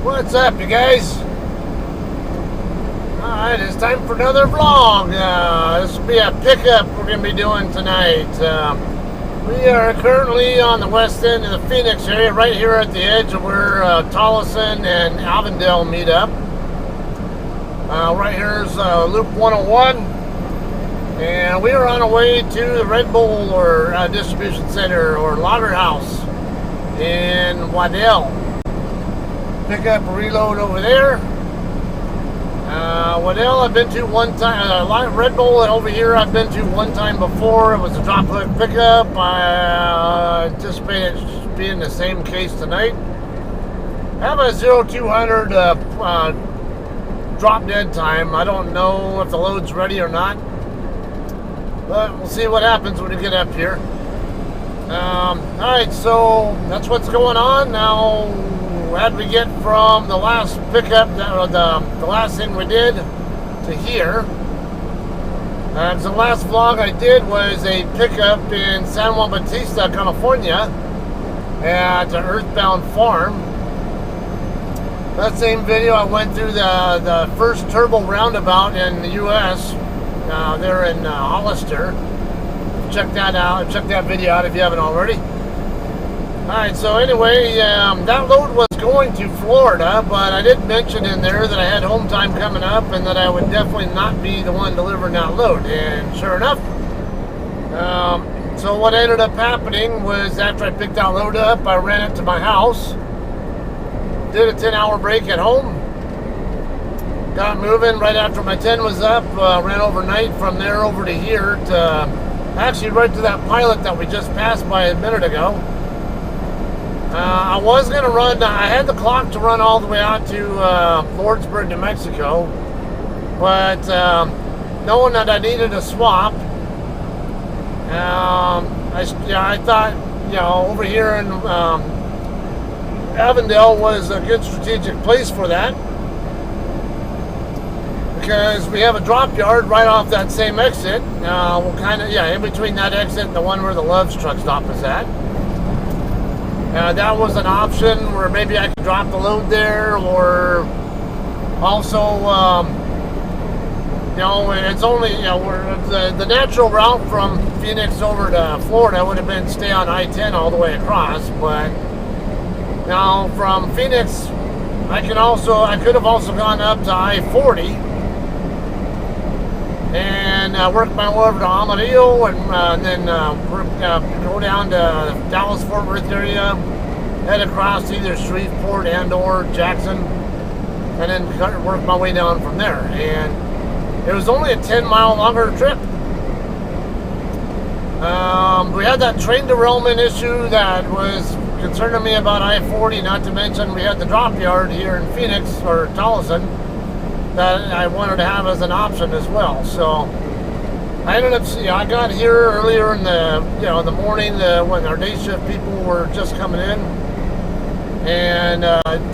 What's up, you guys? Alright, it's time for another vlog. This will be a pickup we're going to be doing tonight. We are currently on the west end of the Phoenix area, right here at the edge of where Tolleson and Avondale meet up. Right here is Loop 101. And we are on our way to the Red Bull or Distribution Center or Lagerhaus in Waddell. Pick up a reload over there. Waddell I've been to one time. Red Bull over here I've been to one time before. It was a drop hook pickup. I anticipate it being the same case tonight. I have a 0200 drop dead time. I don't know if the load's ready or not, but we'll see what happens when we get up here. Alright, so that's what's going on now. How'd we get from the last pickup, the last thing we did, to here? The last vlog I did was a pickup in San Juan Bautista, California, at the Earthbound Farm. That same video, I went through the first turbo roundabout in the U.S. There in Hollister. Check that out. Check that video out if you haven't already. Alright, so anyway, that load was going to Florida, but I did mention in there that I had home time coming up and that I would definitely not be the one delivering that load. And sure enough, so what ended up happening was after I picked that load up, I ran it to my house, did a 10-hour break at home, got moving right after my 10 was up, ran overnight from there over to here to actually right to that pilot that we just passed by a minute ago. I was going to run, I had the clock to run all the way out to Lordsburg, New Mexico, but knowing that I needed a swap, I thought, you know, over here in Avondale was a good strategic place for that, because we have a drop yard right off that same exit. We'll kind of, in between that exit and the one where the Love's truck stop is at. That was an option where maybe I could drop the load there, or also, it's only, the natural route from Phoenix over to Florida would have been stay on I-10 all the way across, but now from Phoenix, I could have also gone up to I-40 and work my way over to Amarillo and then go down to Dallas-Fort Worth area, head across either Shreveport and or Jackson, and then work my way down from there. And it was only a 10-mile longer trip. We had that train derailment issue that was concerning me about I-40, not to mention we had the drop yard here in Phoenix, or Tolleson, that I wanted to have as an option as well. So I ended up, I got here earlier in the morning when our day shift people were just coming in, and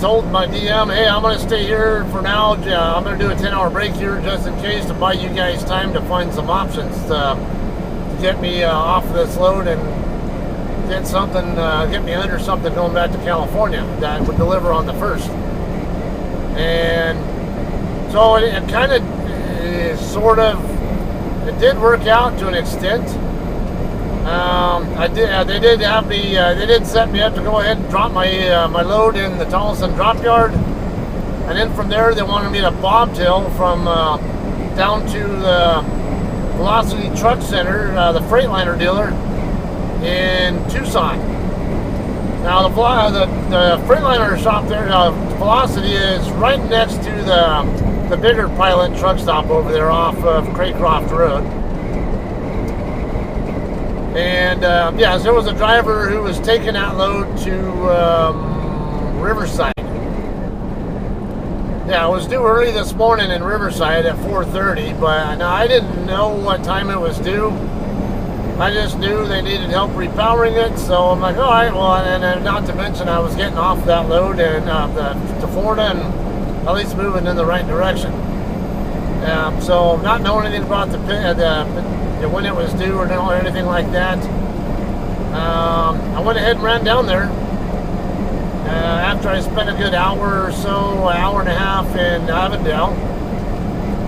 told my DM, hey, I'm going to stay here for now. I'm going to do a 10-hour break here just in case, to buy you guys time to find some options to get me off of this load and get me under something going back to California that would deliver on the 1st. And so it kind of, it did work out to an extent. They did set me up to go ahead and drop my load in the Tolleson drop yard, and then from there they wanted me to bobtail from down to the Velocity Truck Center, the Freightliner dealer in Tucson. Now the Freightliner shop there, Velocity, is right next to the bigger Pilot truck stop over there off of Craycroft Road. And so there was a driver who was taking that load to Riverside. Yeah, it was due early this morning in Riverside at 4:30, but now I didn't know what time it was due. I just knew they needed help repowering it, so I'm like, all right, well, and not to mention I was getting off that load and to Florida and at least moving in the right direction. So not knowing anything about when it was due or anything like that, I went ahead and ran down there. after I spent a good hour or so, an hour and a half in Avondale,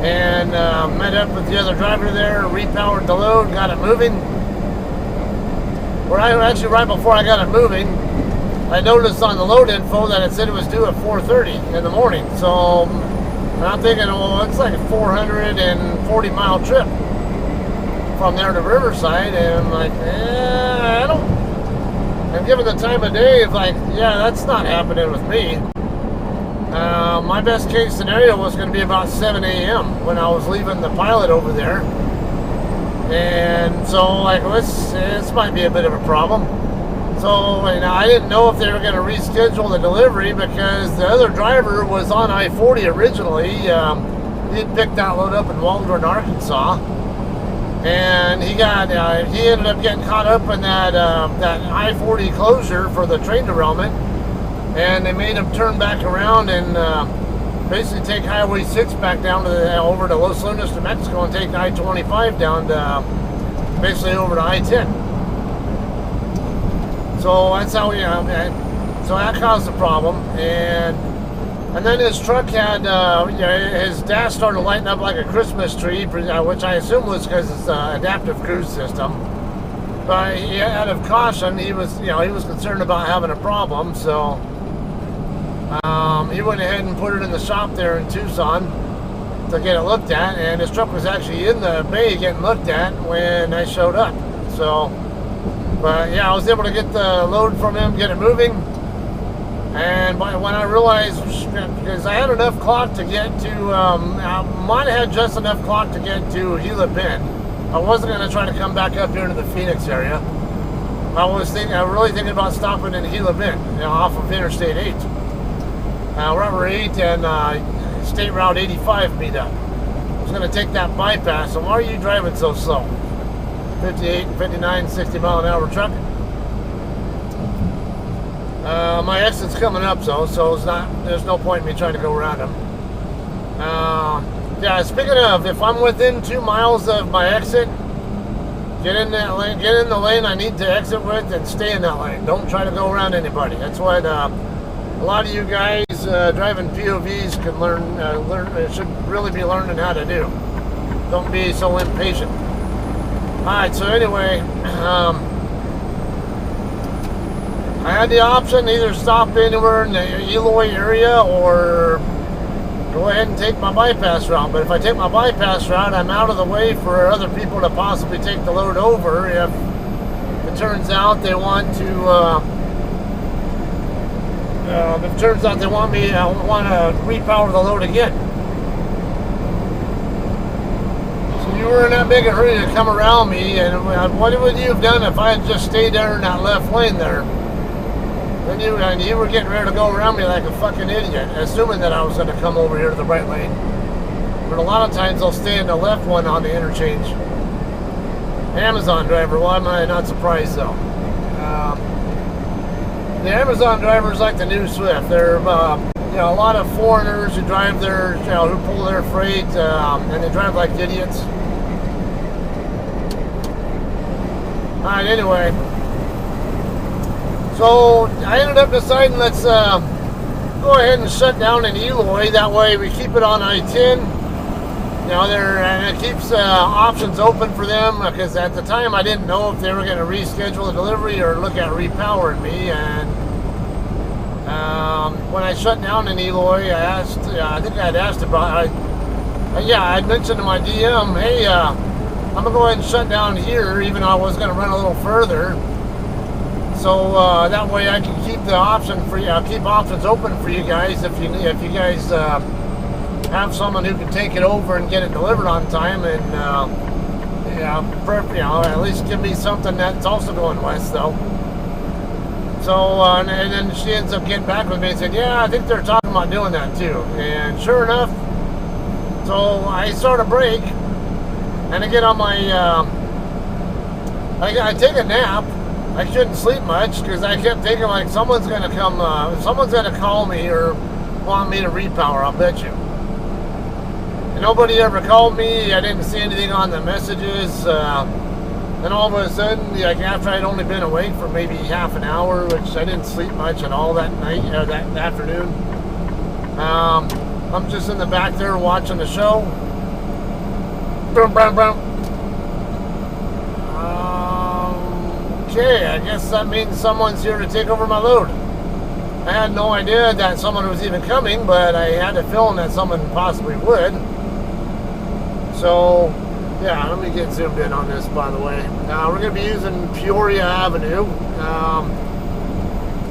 and met up with the other driver there, repowered the load, got it moving. Actually, right before I got it moving, I noticed on the load info that it said it was due at 4:30 in the morning. So I'm thinking, well, it's like a 440-mile trip from there to Riverside, and I'm like, I don't. And given the time of day, it's like, yeah, that's not happening with me. My best case scenario was going to be about 7 a.m. when I was leaving the pilot over there. And so, like, this might be a bit of a problem. So, I didn't know if they were going to reschedule the delivery because the other driver was on I-40 originally. He'd picked that load up in Waddell, Arkansas. And he ended up getting caught up in that I-40 closure for the train derailment, and they made him turn back around and basically take Highway 6 back down to over to Los Lunas, New Mexico, and take I-25 down to basically over to I-10. So that's how so that caused the problem, and then his truck had, his dash started lighting up like a Christmas tree, which I assume was because it's an adaptive cruise system. But out of caution, he was concerned about having a problem, so he went ahead and put it in the shop there in Tucson to get it looked at, and his truck was actually in the bay getting looked at when I showed up. So, but yeah, I was able to get the load from him, get it moving. And when I realized, because I had enough clock to get to, I might have had just enough clock to get to Gila Bend. I wasn't going to try to come back up here to the Phoenix area. I was really thinking about stopping in Gila Bend, off of Interstate 8. Route 8 and State Route 85 meet up. I was going to take that bypass. So why are you driving so slow? 58, 59, 60 mile an hour truck. My exit's coming up, so there's no point in me trying to go around him. Yeah, speaking of, if I'm within 2 miles of my exit, get in that lane, get in the lane I need to exit with, and stay in that lane. Don't try to go around anybody. That's what a lot of you guys driving POVs can learn. Should really be learning how to do. Don't be so impatient. All right. So anyway. I had the option to either stop anywhere in the Eloy area or go ahead and take my bypass route. But if I take my bypass route, I'm out of the way for other people to possibly take the load over if it turns out they want to. If it turns out they want to repower the load again. So you were in that big a hurry to come around me, and what would you have done if I had just stayed there in that left lane there? Then you were getting ready to go around me like a fucking idiot, assuming that I was going to come over here to the right lane. But a lot of times they'll stay in the left one on the interchange. Amazon driver, why am I not surprised though? The Amazon drivers like the new Swift. They're a lot of foreigners who drive their, who pull their freight, and they drive like idiots. All right, anyway. So I ended up deciding let's go ahead and shut down in Eloy. That way we keep it on I-10. And it keeps options open for them, because at the time I didn't know if they were going to reschedule the delivery or look at repowering me. And when I shut down in Eloy, I think I had asked about, I'd mentioned to my DM, hey, I'm going to go ahead and shut down here, even though I was going to run a little further. So that way I can keep the option for you, keep options open for you guys if you guys have someone who can take it over and get it delivered on time, and at least give me something that's also going west though. So and then she ends up getting back with me and said, yeah, I think they're talking about doing that too. And sure enough, so I start a break and I get on my I take a nap. I couldn't sleep much because I kept thinking like someone's gonna come, someone's gonna call me or want me to repower, I'll bet you. And nobody ever called me. I didn't see anything on the messages. Then all of a sudden, like after I'd only been awake for maybe half an hour, which I didn't sleep much at all that night, or that afternoon, I'm just in the back there watching the show. Boom, boom, boom. Okay, I guess that means someone's here to take over my load. I had no idea that someone was even coming, but I had a feeling that someone possibly would. So, yeah, let me get zoomed in on this, by the way. We're going to be using Peoria Avenue.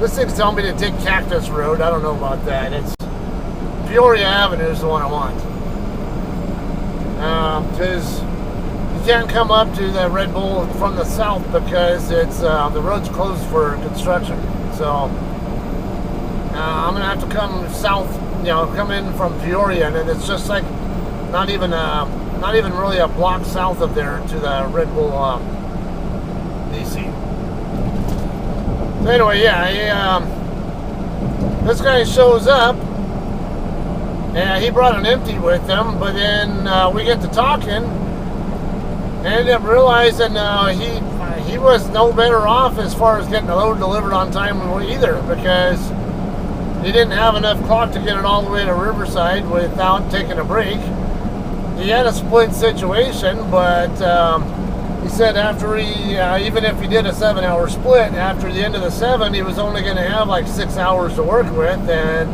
This thing's telling me to take Cactus Road. I don't know about that. It's Peoria Avenue is the one I want. Because you can't come up to the Red Bull from the south because it's the road's closed for construction. So I'm gonna have to come south, come in from Peoria, and it's just like not even really a block south of there to the Red Bull DC. So anyway, yeah, this guy shows up. And he brought an empty with him, but then we get to talking, and ended up realizing he was no better off as far as getting the load delivered on time either, because he didn't have enough clock to get it all the way to Riverside without taking a break. He had a split situation, but he said after even if he did a 7-hour split, after the end of the 7, he was only going to have like 6 hours to work with, and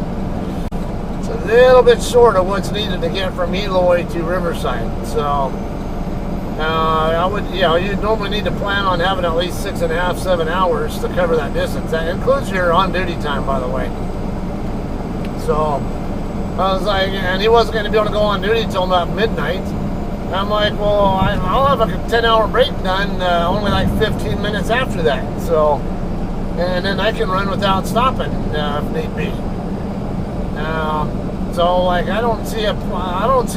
a little bit short of what's needed to get from Eloy to Riverside. So I would, you normally need to plan on having at least 6.5, 7 hours to cover that distance. That includes your on-duty time, by the way. So I was like, and he wasn't going to be able to go on duty till about midnight. I'm like, well, I'll have a 10-hour break done only like 15 minutes after that. So, and then I can run without stopping if need be. So like I don't see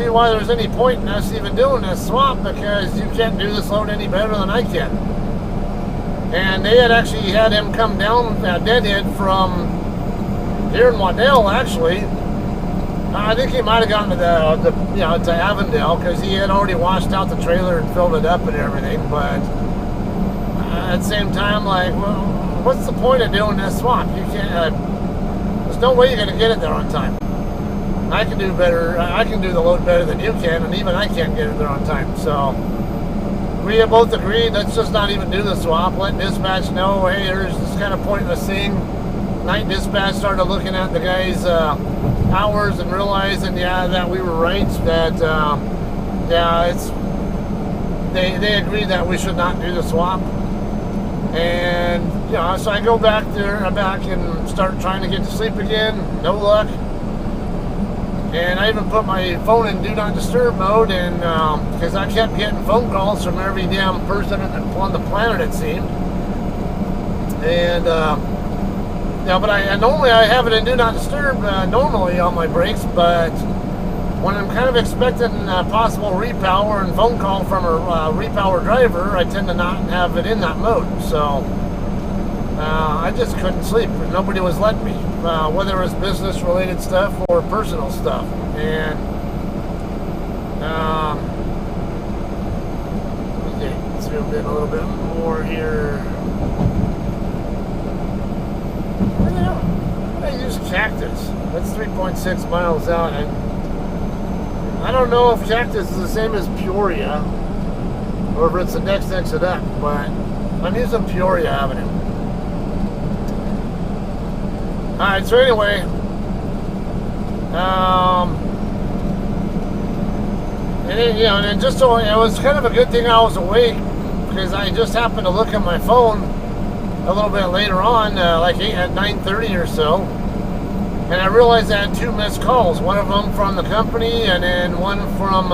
why there's any point in us even doing this swap, because you can't do this load any better than I can. And they had actually had him come down deadhead from here in Waddell. Actually, I think he might have gotten to to Avondale, because he had already washed out the trailer and filled it up and everything. But at the same time, like, well, what's the point of doing this swap? You can't. There's no way you're going to get it there on time. I can do better. I can do the load better than you can, and even I can't get it there on time. So we have both agreed, let's just not even do the swap. Let dispatch know, hey, there's this kind of pointless thing. Night dispatch started looking at the guy's hours and realizing, that we were right. That they agreed that we should not do the swap. And so I go back and start trying to get to sleep again. No luck. And I even put my phone in Do Not Disturb mode, and because I kept getting phone calls from every damn person on the planet, it seemed. And but I normally I have it in Do Not Disturb normally on my brakes, but when I'm kind of expecting a possible repower and phone call from a repower driver, I tend to not have it in that mode. So I just couldn't sleep. Nobody was letting me, whether it was business-related stuff or personal stuff. And okay, zoom in a little bit more here. Where the hell? How did I use Cactus? That's 3.6 miles out, and I don't know if Cactus is the same as Peoria, or if it's the next exit up, but I'm using Peoria Avenue. Alright, so anyway, and just so it was kind of a good thing I was awake, because I just happened to look at my phone a little bit later on, like at 9:30 or so, and I realized I had 2 missed calls. One of them from the company, and then one from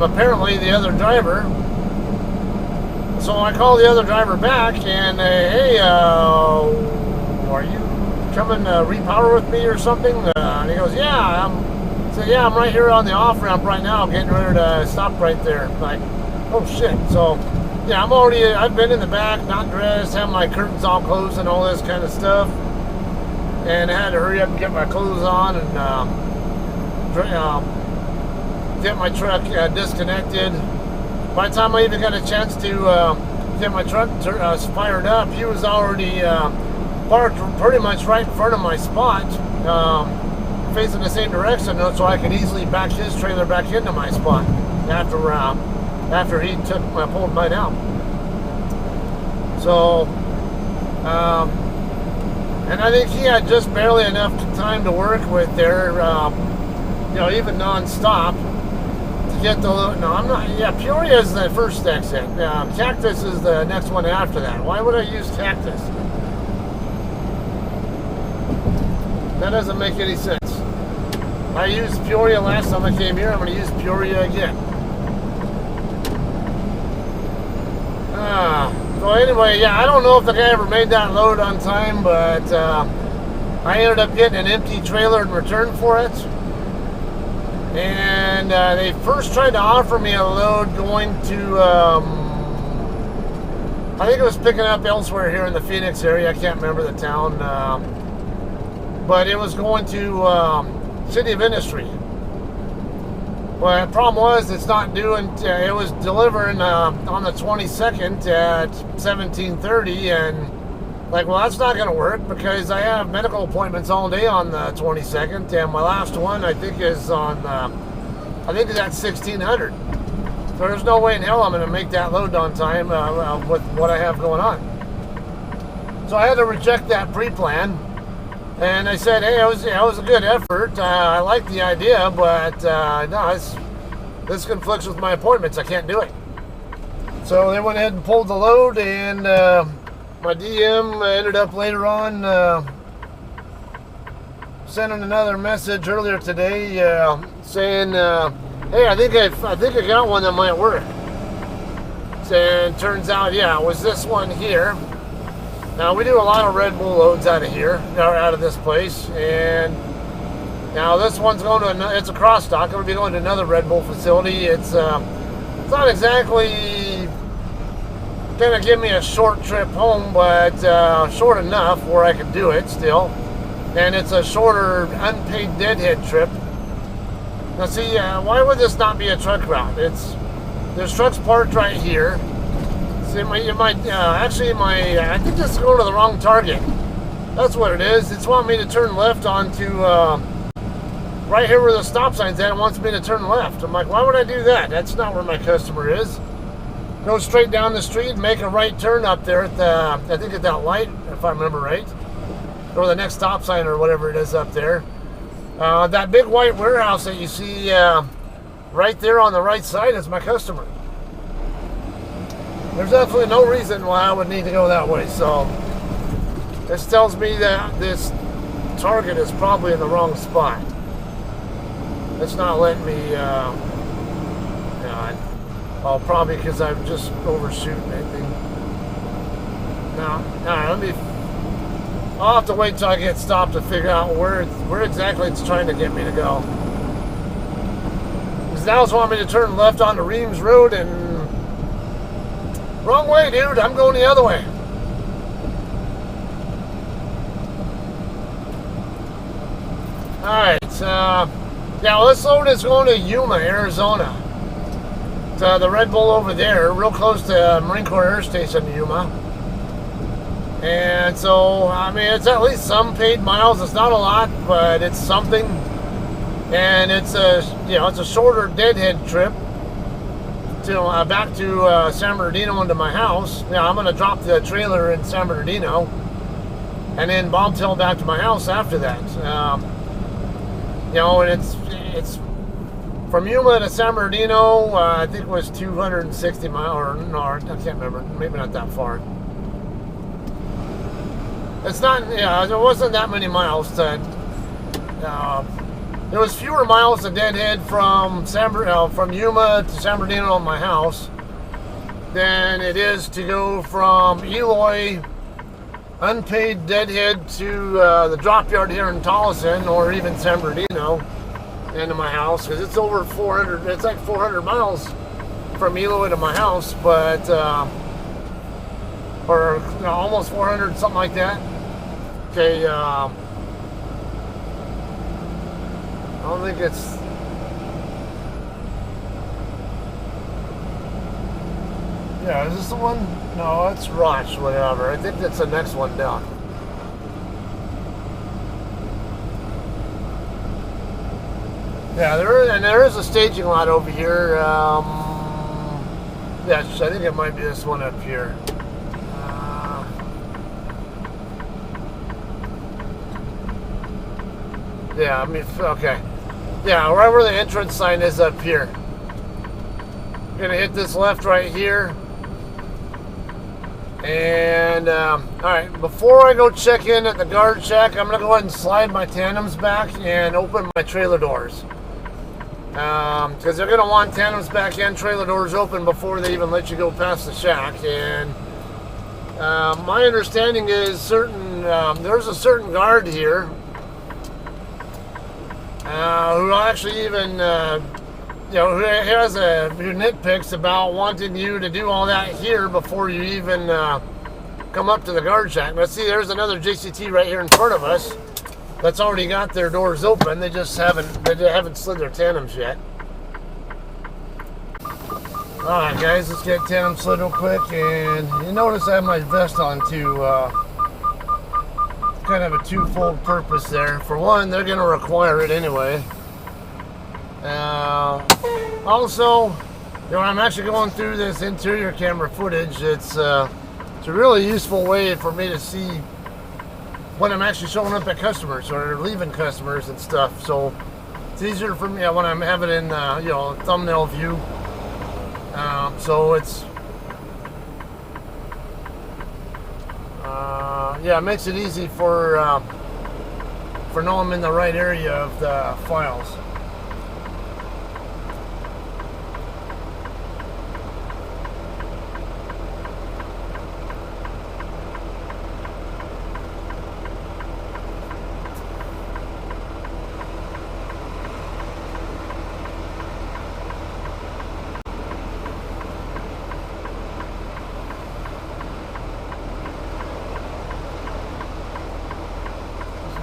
apparently the other driver. So I called the other driver back, and hey, are you coming to repower with me or something? And he goes, yeah. I'm right here on the off-ramp right now, getting ready to stop right there. Like, oh shit. So yeah, I've been in the back, not dressed, have my curtains all closed and all this kind of stuff, and I had to hurry up and get my clothes on and get my truck disconnected, by the time I even got a chance to get my truck fired up, he was already parked pretty much right in front of my spot, facing the same direction, so I could easily back his trailer back into my spot after he pulled mine out. So, and I think he had just barely enough time to work with there, even non-stop to get the. No, I'm not. Yeah, Peoria is the first exit. Cactus is the next one after that. Why would I use Cactus? That doesn't make any sense. I used Peoria last time I came here. I'm going to use Peoria again. So anyway, yeah, I don't know if the guy ever made that load on time, but I ended up getting an empty trailer in return for it. And they first tried to offer me a load going to, I think it was picking up elsewhere here in the Phoenix area. I can't remember the town. But it was going to City of Industry. Well, the problem was it's not due until it was delivering on the 22nd at 17:30, and like, well, that's not going to work because I have medical appointments all day on the 22nd, and my last one I think is on I think it's at 1600. So there's no way in hell I'm going to make that load on time with what I have going on. So I had to reject that pre-plan. And I said, hey, it was a good effort. I like the idea, but no, this conflicts with my appointments. I can't do it. So they went ahead and pulled the load, and my DM ended up later on sending another message earlier today saying, hey, I think I got one that might work. And turns out, yeah, it was this one here. Now, we do a lot of Red Bull loads out of here, or out of this place, and now this one's going to, it's a cross stock. It'll be going to another Red Bull facility. It's not exactly going to give me a short trip home, but short enough where I can do it still. And it's a shorter, unpaid deadhead trip. Now, see, why would this not be a truck route? There's trucks parked right here. I think this is going to the wrong target. That's what it is. It's wanting me to turn left onto right here where the stop sign's at. It wants me to turn left. I'm like, why would I do that? That's not where my customer is. Go straight down the street and make a right turn up there at the, I think at that light, if I remember right, or the next stop sign or whatever it is up there. That big white warehouse that you see right there on the right side is my customer. There's absolutely no reason why I would need to go that way. So this tells me that this target is probably in the wrong spot. It's not letting me, probably because I'm just overshooting, I think. Now, I'll have to wait till I get stopped to figure out where exactly it's trying to get me to go. Because now it's wanting me to turn left onto Reams Road, and wrong way, dude. I'm going the other way. Alright, yeah, this load is going to Yuma, Arizona. To the Red Bull over there, real close to Marine Corps Air Station, Yuma. And so, I mean, it's at least some paid miles. It's not a lot, but it's something. And it's a shorter deadhead trip to back to San Bernardino into my house. Yeah, I'm going to drop the trailer in San Bernardino and then bobtail back to my house after that. And it's from Yuma to San Bernardino. I think it was 260 miles, or no, I can't remember. Maybe not that far. It's not. Yeah, there wasn't that many miles to. There was fewer miles to deadhead from Yuma to San Bernardino on my house than it is to go from Eloy, unpaid deadhead, to the drop yard here in Tolleson, or even San Bernardino, into my house, because it's over 400. It's like 400 miles from Eloy to my house, but or almost 400, something like that. Okay. I don't think it's. Yeah, is this the one? No, it's Roch, whatever. I think that's the next one down. Yeah, there is a staging lot over here. Yes, I think it might be this one up here. Yeah, I mean, okay. Yeah, right where the entrance sign is up here. Gonna hit this left right here. And, alright, before I go check in at the guard shack, I'm gonna go ahead and slide my tandems back and open my trailer doors. Because they're gonna want tandems back and trailer doors open before they even let you go past the shack. And my understanding is there's a certain guard here who actually even who nitpicks about wanting you to do all that here before you even come up to the guard shack. But see, there's another JCT right here in front of us that's already got their doors open. They just haven't slid their tandems yet. Alright guys, let's get tandem slid real quick. And you notice I have my vest on too. Kind of a twofold purpose there. For one, they're going to require it anyway. Also, when I'm actually going through this interior camera footage, it's a really useful way for me to see when I'm actually showing up at customers or leaving customers and stuff. So it's easier for me when I'm having it in thumbnail view. So it's yeah, it makes it easy for knowing I'm in the right area of the files.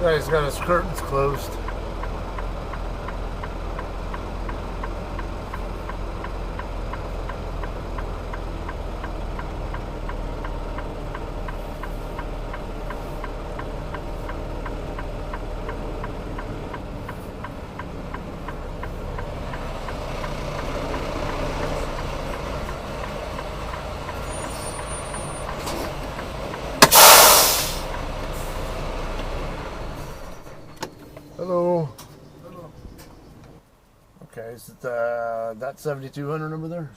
This guy's got his curtains closed. Hello. Hello. Okay, is it that 7200 number there?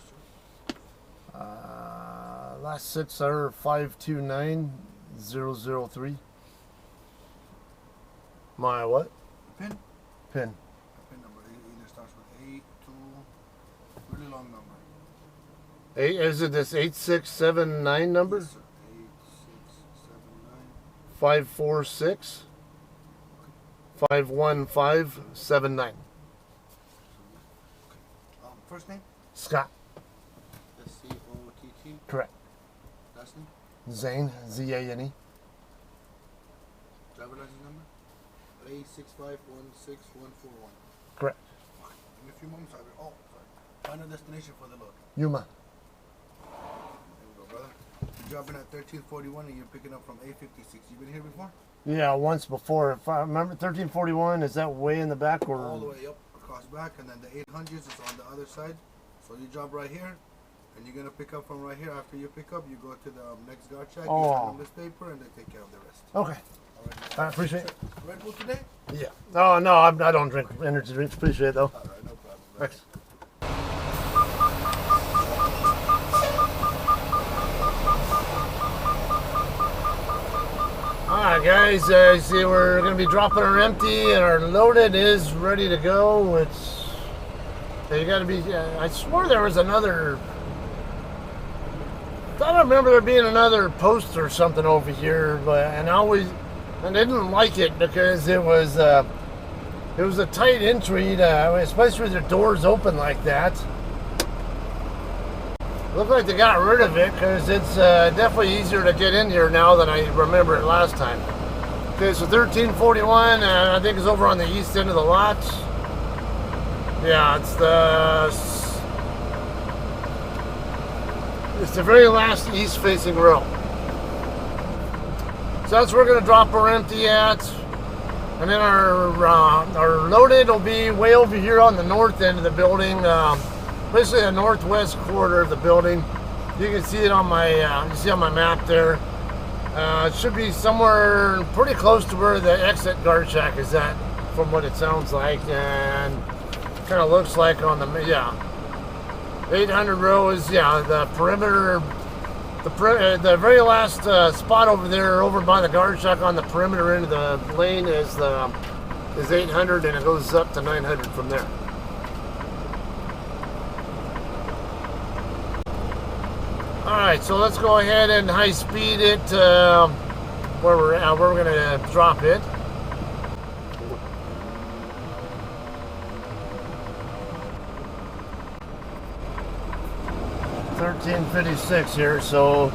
Last 6 are 529003. My what? Pin. Pin. Pin number either starts with 8, 2, really long number. Is it this 8679 number? Yes, sir. 8679. 546 51579. First name? Scott. S-C-O-T-T. Correct. Last name? Zane. Z-A-N-E. Driver license number? A6516141. Correct. Give me a few moments. Sorry. Final destination for the load. Yuma. There we go, brother. You're dropping at 1341 and you're picking up from A56. You been here before? Yeah, once before. If I remember, 1341, is that way in the back or? All the way up, across back, and then the 800s is on the other side. So you drop right here, and you're going to pick up from right here. After you pick up, you go to the next guard check, you sign on this paper, and they take care of the rest. Okay. All right. I appreciate it. Red Bull today? Yeah. No, I don't drink energy drinks. Appreciate it, though. All right, no problem. Thanks. Alright guys, you see we're going to be dropping our empty and our loaded is ready to go. You got to be, I swore there was another, I thought I remember there being another post or something over here, and I didn't like it because it was a tight entry, especially with the doors open like that. Looked like they got rid of it because it's definitely easier to get in here now than I remember it last time. Okay, so 1341, I think is over on the east end of the lot. Yeah, it's the It's the very last east-facing row. So that's where we're going to drop our empty at. And then our loaded will be way over here on the north end of the building. Basically the northwest quarter of the building. You can see it on my you see on my map there. It should be somewhere pretty close to where the exit guard shack is at, from what it sounds like, and kind of looks like on the 800 row is the perimeter. The very last spot over there, over by the guard shack on the perimeter end of the lane is 800, and it goes up to 900 from there. All right, so let's go ahead and high speed it where we're going to drop it. $13.56 here, so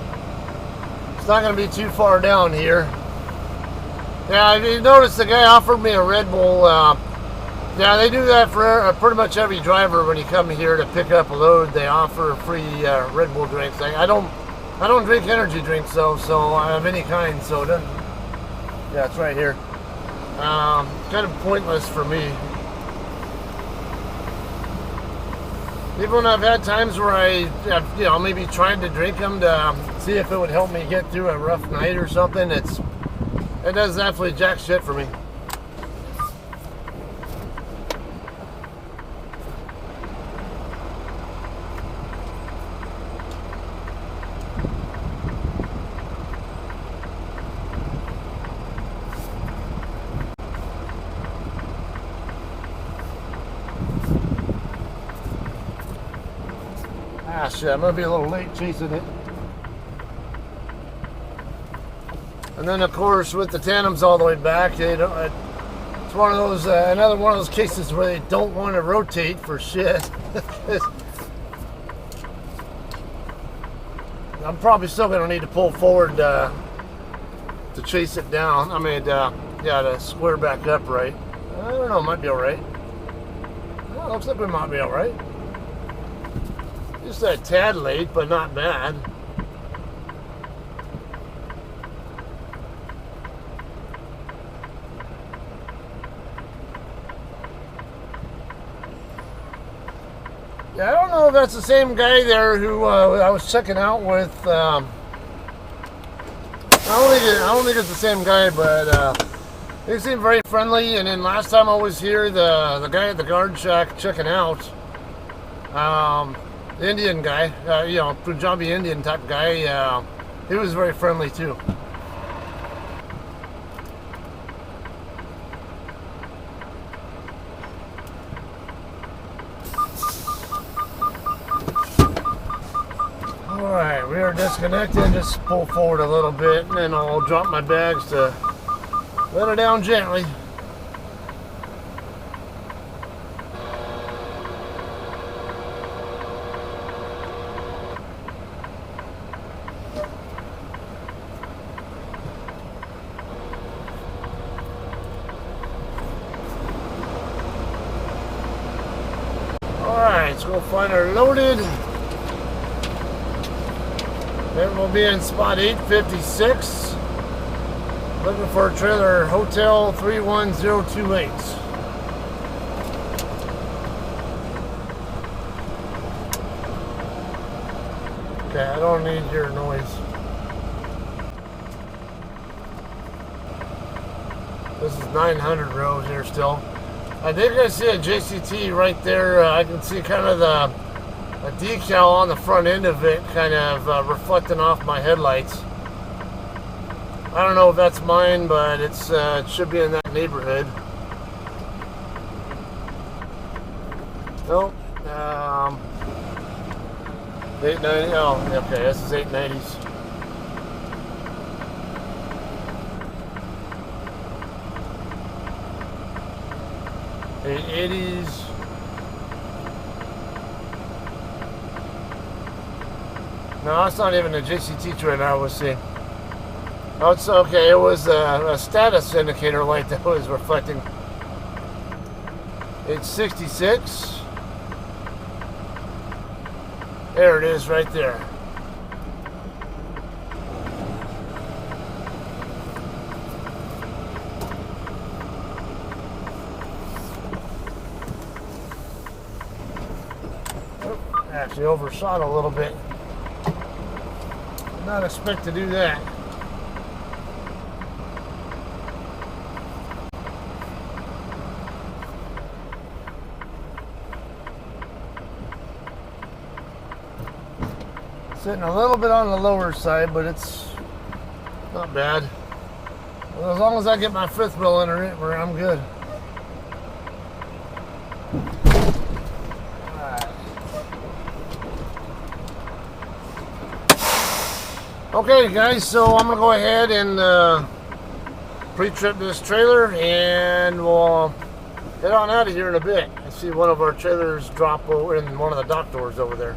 it's not going to be too far down here. Yeah, if you notice, the guy offered me a Red Bull. Yeah, they do that for pretty much every driver when you come here to pick up a load. They offer free Red Bull drinks. I don't drink energy drinks though, so of any kind. So it doesn't. Yeah, it's right here. Kind of pointless for me. Even when I've had times where I, maybe tried to drink them to see if it would help me get through a rough night or something, it does absolutely jack shit for me. Ah, shit, I'm going to be a little late chasing it. And then, of course, with the tandems all the way back, it's one of those, another one of those cases where they don't want to rotate for shit. I'm probably still going to need to pull forward to chase it down. I mean, to square back up right. I don't know, might be alright. Well, looks like we might be alright. Just a tad late, but not bad. Yeah, I don't know if that's the same guy there who I was checking out with. I don't think it's the same guy, but he seemed very friendly. And then last time I was here, the guy at the guard shack checking out. The Indian guy, Punjabi Indian type guy, he was very friendly too. Alright, we are disconnected. Just pull forward a little bit and then I'll drop my bags to let her down gently. Alright, so we'll find our loaded. Then we'll be in spot 856. Looking for a trailer, Hotel 31028. Okay, I don't need your noise. This is 900 rows here still. I think I see a JCT right there. I can see kind of a decal on the front end of it, kind of reflecting off my headlights. I don't know if that's mine, but it should be in that neighborhood. Nope. 890. Oh, okay. This is 890s. $880s. No, it's not even a JCT trailer I was seeing. Oh, it's okay. It was a status indicator light that was reflecting. It's 66. There it is, right there. Actually overshot a little bit. Did not expect to do that. Sitting a little bit on the lower side, but it's not bad. Well, as long as I get my fifth wheel under it, I'm good. Alright. Okay, guys, so I'm going to go ahead and pre-trip this trailer, and we'll head on out of here in a bit. I see one of our trailers drop over in one of the dock doors over there.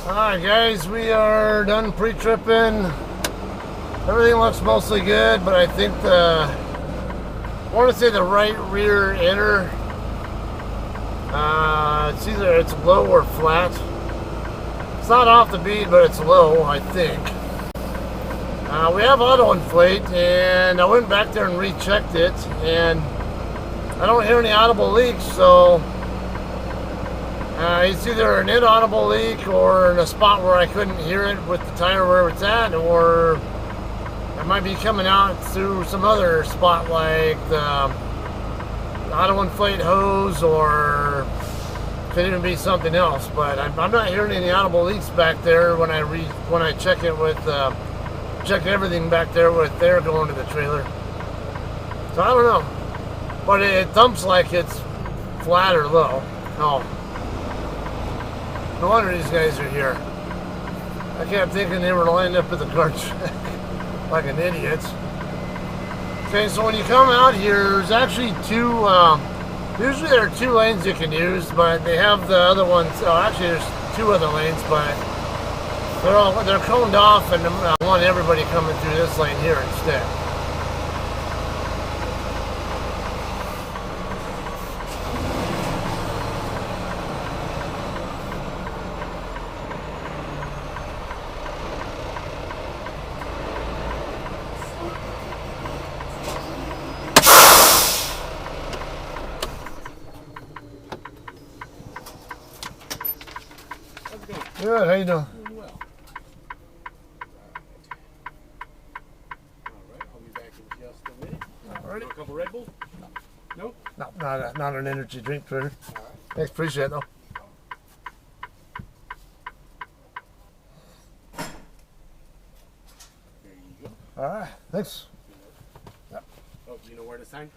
Alright guys, we are done pre-tripping. Everything looks mostly good, but I think I want to say the right rear ender, it's either it's low or flat. It's not off the bead, but it's low, I think. We have auto inflate, and I went back there and rechecked it, and I don't hear any audible leaks, so it's either an inaudible leak or in a spot where I couldn't hear it with the tire where it's at, or it might be coming out through some other spot like the auto inflate hose, or could even be something else. But I'm not hearing any audible leaks back there when I check it with check everything back there with air going to the trailer. So I don't know, but it thumps like it's flat or low. Oh. No wonder these guys are here. I kept thinking they were lined up at the car track like an idiot. Okay, so when you come out here, there's actually two, usually there are 2 lanes you can use, but they have the other ones, actually there's 2 other lanes, but they're coned off, and I want everybody coming through this lane here instead. Good, how you doing? Doing well. Alright, I'll be back in just a minute. Alrighty. Want a couple Red Bull? Nope. No, not an energy drink, Twitter. Alright. Thanks, appreciate it though. There you go. Alright, thanks. Oh, do you know where to sign?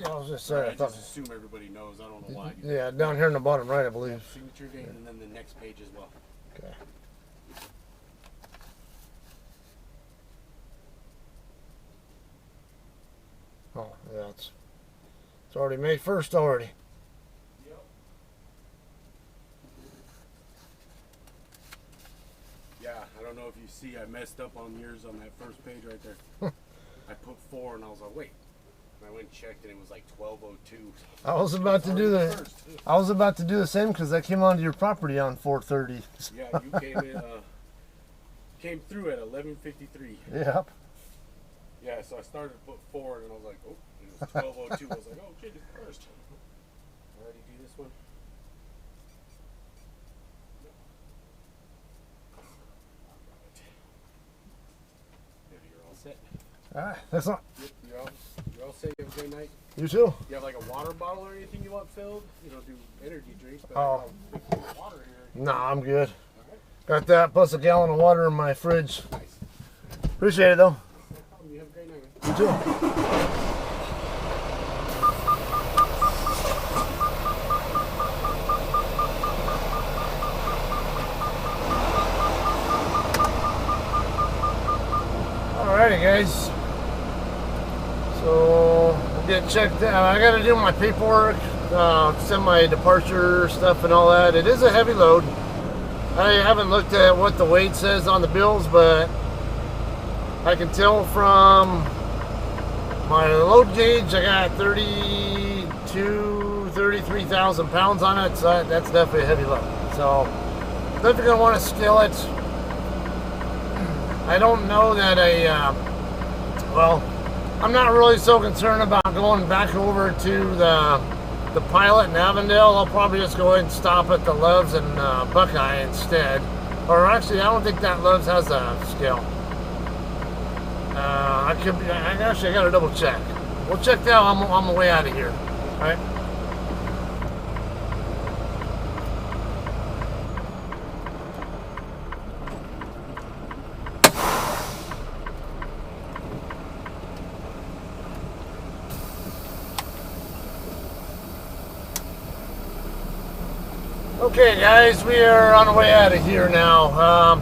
Yeah, I was just saying. I just assume everybody knows. I don't know why. Yeah, down here in the bottom right, I believe. Signature date, and then the next page as well. Okay. Oh, yeah, it's already May 1st already. Yep. Yeah, I don't know if you see, I messed up on yours on that first page right there. I put 4, and I was like, wait. And I went and checked, and it was like 12:02. I was about to do the same because I came onto your property on 4:30. Yeah, you came through at 11:53. Yep. Yeah, so I started to put 4, and I was like, oh, it was 12:02. I was like, oh, shit, it's first. Already do this one. Yeah, you're all set. All right, that's not. Yep, you're all set. You have a great night. You too. You have like a water bottle or anything you want filled? You know, do energy drinks, but Oh. I got water here. Nah, I'm good. All right. Got that plus a gallon of water in my fridge. Nice. Appreciate it though. No problem. You have a great night, man. You too. Alrighty guys, so we'll get checked out. I gotta do my paperwork, send my departure stuff and all that. It is a heavy load. I haven't looked at what the weight says on the bills, but I can tell from my load gauge I got 33,000 pounds on it, so that's definitely a heavy load. So definitely gonna want to scale it. I don't know that well, I'm not really so concerned about going back over to the Pilot in Avondale. I'll probably just go ahead and stop at the Loves and Buckeye instead. Or actually, I don't think that Loves has a scale. I gotta double check. We'll check that out on the way out of here. All right. Okay guys, we are on the way out of here now.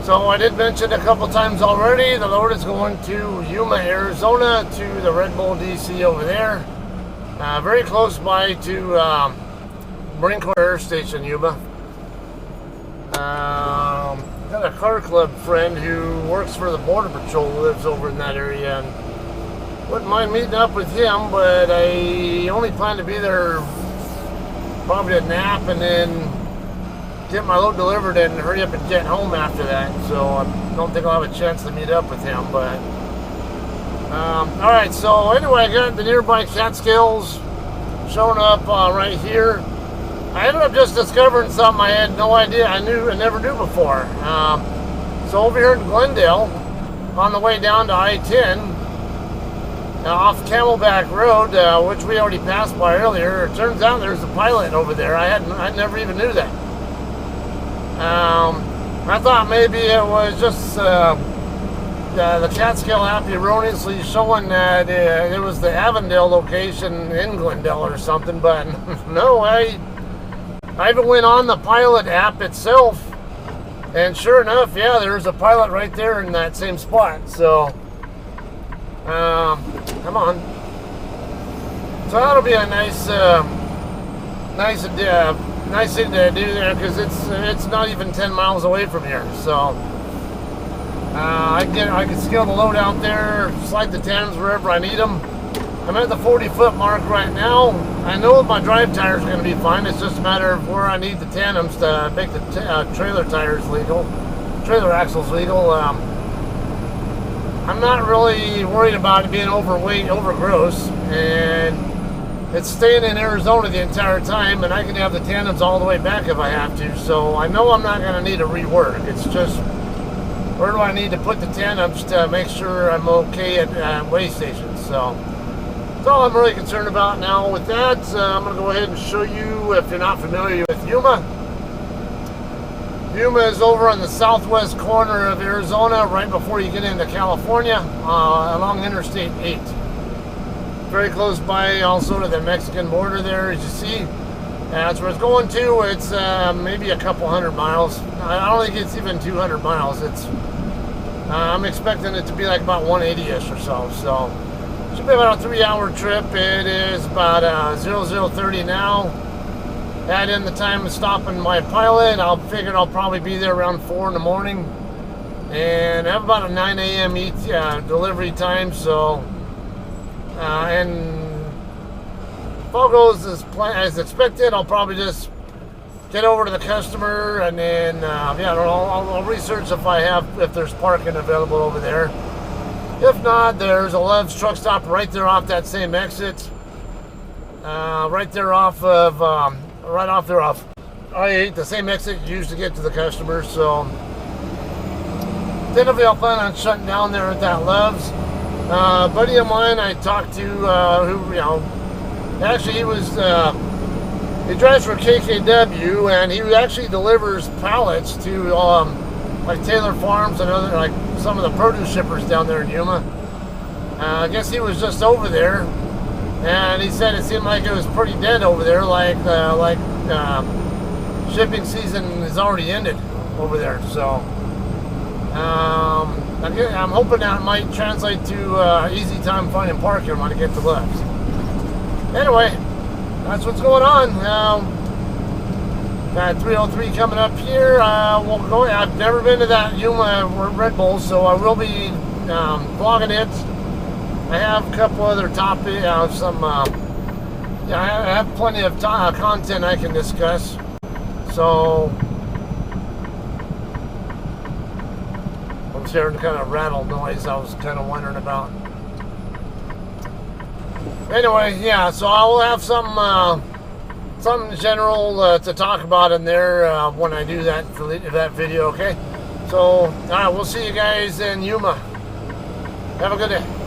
So I did mention a couple times already, the load is going to Yuma, Arizona, to the Red Bull DC over there. Very close by to Marine Corps Air Station, Yuma. Got a car club friend who works for the Border Patrol who lives over in that area, and wouldn't mind meeting up with him, but I only plan to be there probably a nap and then get my load delivered and hurry up and get home after that. So I don't think I'll have a chance to meet up with him. But alright, so anyway, I got the nearby Catskills showing up right here. I ended up just discovering something I had no idea, I never knew before. So over here in Glendale, on the way down to I-10, off Camelback Road, which we already passed by earlier, it turns out there's a Pilot over there. I never even knew that. I thought maybe it was just the Catskill app erroneously showing that it was the Avondale location in Glendale or something, but no, I even went on the Pilot app itself, and sure enough, yeah, there's a Pilot right there in that same spot. So come on. So that'll be a nice thing to do there, because it's not even 10 miles away from here. So I can scale the load out there, slide the tandems wherever I need them. I'm at the 40-foot mark right now. I know my drive tires are going to be fine. It's just a matter of where I need the tandems to make the trailer tires legal, trailer axles legal. I'm not really worried about it being overweight, overgross, and it's staying in Arizona the entire time, and I can have the tandems all the way back if I have to. So I know I'm not going to need a rework. It's just, where do I need to put the tandems to make sure I'm okay at weigh stations? So that's all I'm really concerned about now. With that, I'm going to go ahead and show you, if you're not familiar with Yuma. Yuma is over on the southwest corner of Arizona, right before you get into California, along Interstate 8. Very close by also to the Mexican border there, as you see. That's where it's going to. It's maybe a couple hundred miles. I don't think it's even 200 miles. It's I'm expecting it to be like about 180-ish or so. So it should be about a 3-hour trip. It is about 00:30 now. Add in the time of stopping my Pilot, I figured I'll probably be there around 4 in the morning, and I have about a 9 a.m. delivery time. So and if all goes as expected, I'll probably just get over to the customer, and then yeah, I'll research if there's parking available over there. If not, there's a Love's truck stop right there off that same exit, right there off of off I-8, the same exit you use to get to the customer. So definitely I'll plan on shutting down there at that Love's. A buddy of mine I talked to, who, you know, actually he drives for KKW, and he actually delivers pallets to like Taylor Farms and other, like some of the produce shippers down there in Yuma. I guess he was just over there, and he said it seemed like it was pretty dead over there, like shipping season is already ended over there. So I'm hoping that might translate to easy time finding parking when I get to Love's. Anyway, that's what's going on. Got 303 coming up here. We'll go. I've never been to that Yuma Red Bull, so I will be vlogging it. I have a couple other topics, I have plenty of content I can discuss. So I was hearing kind of rattle noise. I was kind of wondering about. Anyway, yeah, so I will have something general to talk about in there when I do that video, okay? So, all right, we'll see you guys in Yuma. Have a good day.